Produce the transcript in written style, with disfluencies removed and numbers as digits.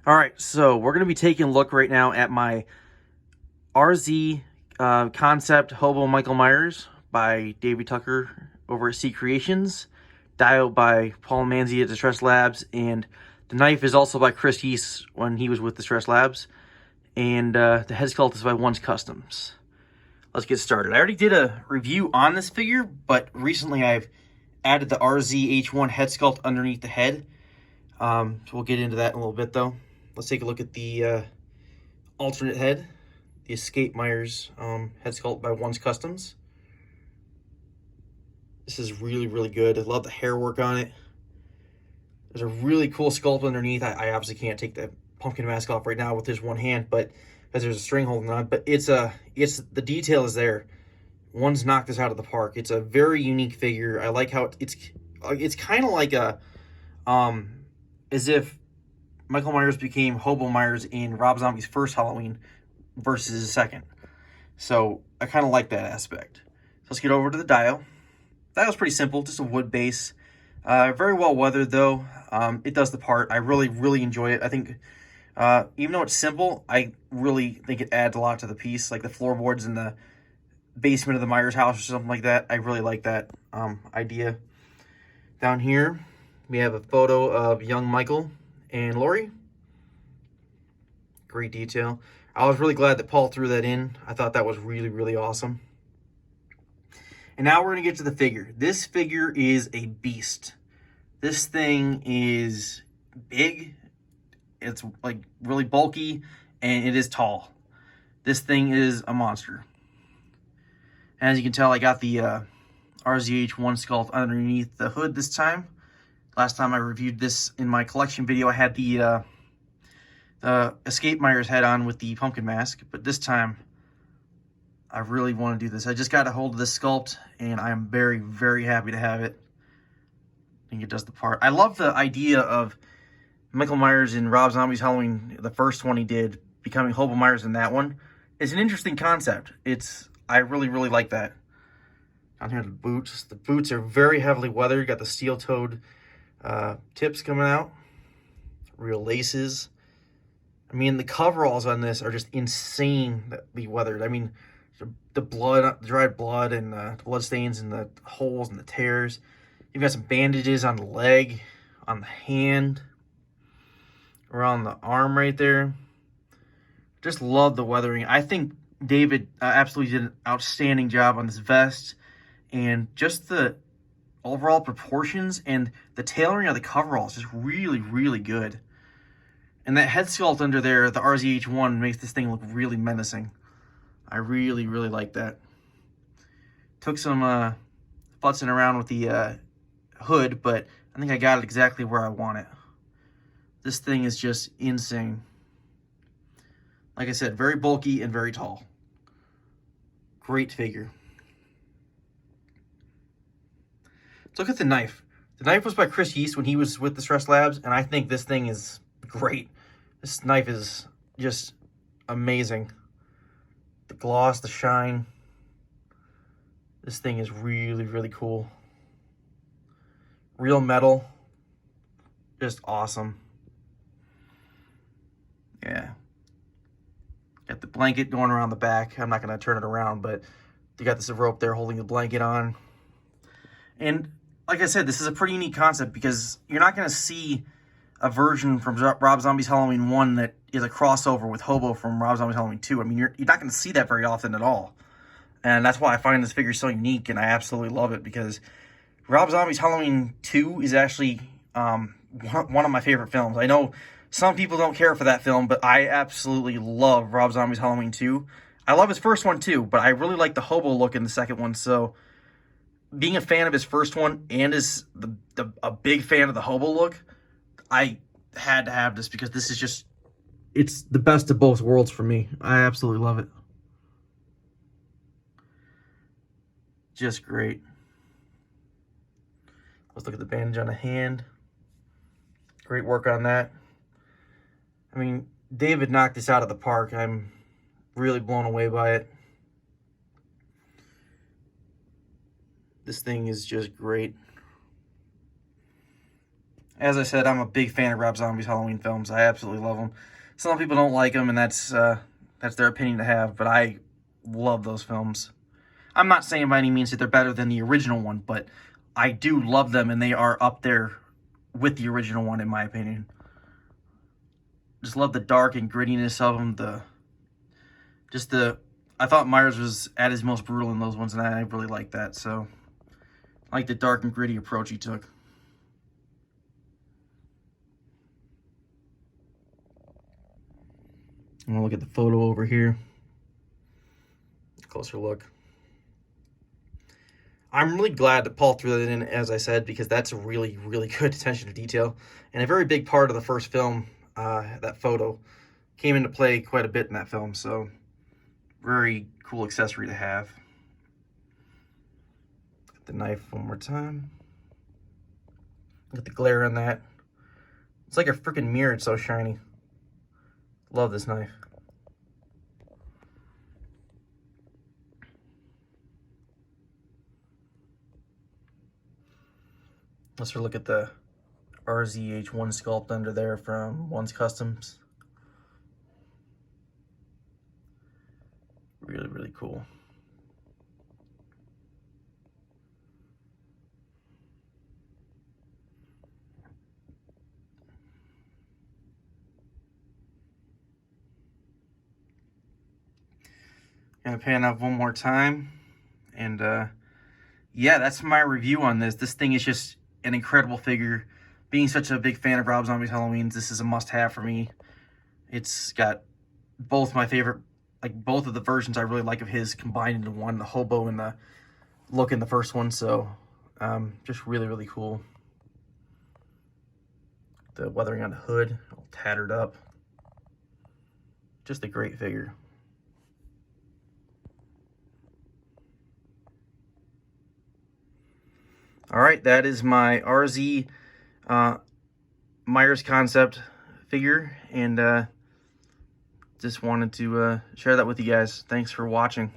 All right, so we're going to be taking a look right now at my RZ concept Hobo Michael Myers by Davey Tucker over at Ceecreations, dialed by Paul Manzi at Distress Labs, and the knife is also by Chris Yeast when he was with Distress Labs, and the head sculpt is by One's Customs. Let's get started. I already did a review on this figure, but recently I've added the RZ H1 head sculpt underneath the head. So we'll get into that in a little bit, though. Let's take a look at the alternate head, the Escape Myers head sculpt by One's Customs. This is really, really good. I love the hair work on it. There's a really cool sculpt underneath. I obviously can't take the pumpkin mask off right now with just one hand, but because there's a string holding on. But it's the detail is there. One's knocked this out of the park. It's a very unique figure. I like how it's kind of like a as if Michael Myers became Hobo Myers in Rob Zombie's first Halloween versus his second. So I kind of like that aspect. So let's get over to the dial. That was pretty simple, just a wood base. Very well weathered though. It does the part. I really, really enjoy it. I think even though it's simple, I really think it adds a lot to the piece, like the floorboards in the basement of the Myers house or something like that. I really like that idea. Down here, we have a photo of young Michael and Lori. Great detail. I was really glad that Paul threw that in. I thought that was really, really awesome. And now we're going to get to the figure. This figure is a beast. This thing is big. It's like really bulky, and it is tall. This thing is a monster. As you can tell, I got the RZH1 sculpt underneath the hood this time. Last time I reviewed this in my collection video, I had the Escape Myers head on with the pumpkin mask, but this time I really want to do this. I just got a hold of this sculpt, and I am very, very happy to have it. I think it does the part. I love the idea of Michael Myers in Rob Zombie's Halloween, the first one he did, becoming Hobo Myers in that one. It's an interesting concept. I really, really like that. Down here, the boots. The boots are very heavily weathered. Got the steel-toed tips coming out. Real laces. I mean, the coveralls on this are just insanely weathered. I mean, the blood, the dried blood, and the blood stains, and the holes and the tears. You've got some bandages on the leg, on the hand, around the arm right there. Just love the weathering. I think David absolutely did an outstanding job on this vest, and just the overall proportions and the tailoring of the coveralls is really, really good. And that head sculpt under there, the RZH1, makes this thing look really menacing. I really, really like that. Took some futzing around with the hood, but I think I got it exactly where I want it. This thing is just insane. Like I said, very bulky and very tall. Great figure. Let's look at the knife. The knife was by Chris Yeast when he was with Distress Labs, and I think this thing is great. This knife is just amazing. The gloss, the shine. This thing is really, really cool. Real metal. Just awesome. Yeah. Got the blanket going around the back. I'm not going to turn it around, but you got this rope there holding the blanket on. And like I said, this is a pretty unique concept because you're not going to see a version from Rob Zombie's Halloween 1 that is a crossover with Hobo from Rob Zombie's Halloween 2. I mean, you're not going to see that very often at all. And that's why I find this figure so unique, and I absolutely love it because Rob Zombie's Halloween 2 is actually one of my favorite films. I know some people don't care for that film, but I absolutely love Rob Zombie's Halloween 2. I love his first one too, but I really like the hobo look in the second one. So being a fan of his first one and a big fan of the hobo look, I had to have this because this is just, it's the best of both worlds for me. I absolutely love it. Just great. Let's look at the bandage on the hand. Great work on that. I mean, David knocked this out of the park. I'm really blown away by it. This thing is just great. As I said, I'm a big fan of Rob Zombie's Halloween films. I absolutely love them. Some people don't like them, and that's their opinion to have, but I love those films. I'm not saying by any means that they're better than the original one, but I do love them, and they are up there with the original one, in my opinion. Just love the dark and grittiness of them. I thought Myers was at his most brutal in those ones, and I really like that. So, I like the dark and gritty approach he took. I'm gonna look at the photo over here. Closer look. I'm really glad that Paul threw that in, as I said, because that's a really, really good attention to detail. And a very big part of the first film, that photo, came into play quite a bit in that film. So, very cool accessory to have. Get the knife one more time. Look at the glare on that. It's like a freaking mirror, it's so shiny. Love this knife. Let's look at the RZH1 sculpt under there from One's Customs. Really, really cool. Gonna pan up one more time, and yeah, that's my review on this. This thing is just an incredible figure. Being such a big fan of Rob Zombie's Halloweens, this is a must-have for me. It's got both my favorite, like both of the versions I really like of his combined into one, the Hobo and the look in the first one. So just really, really cool. The weathering on the hood, all tattered up. Just a great figure. All right, that is my RZ Myers concept figure, and just wanted to share that with you guys. Thanks for watching.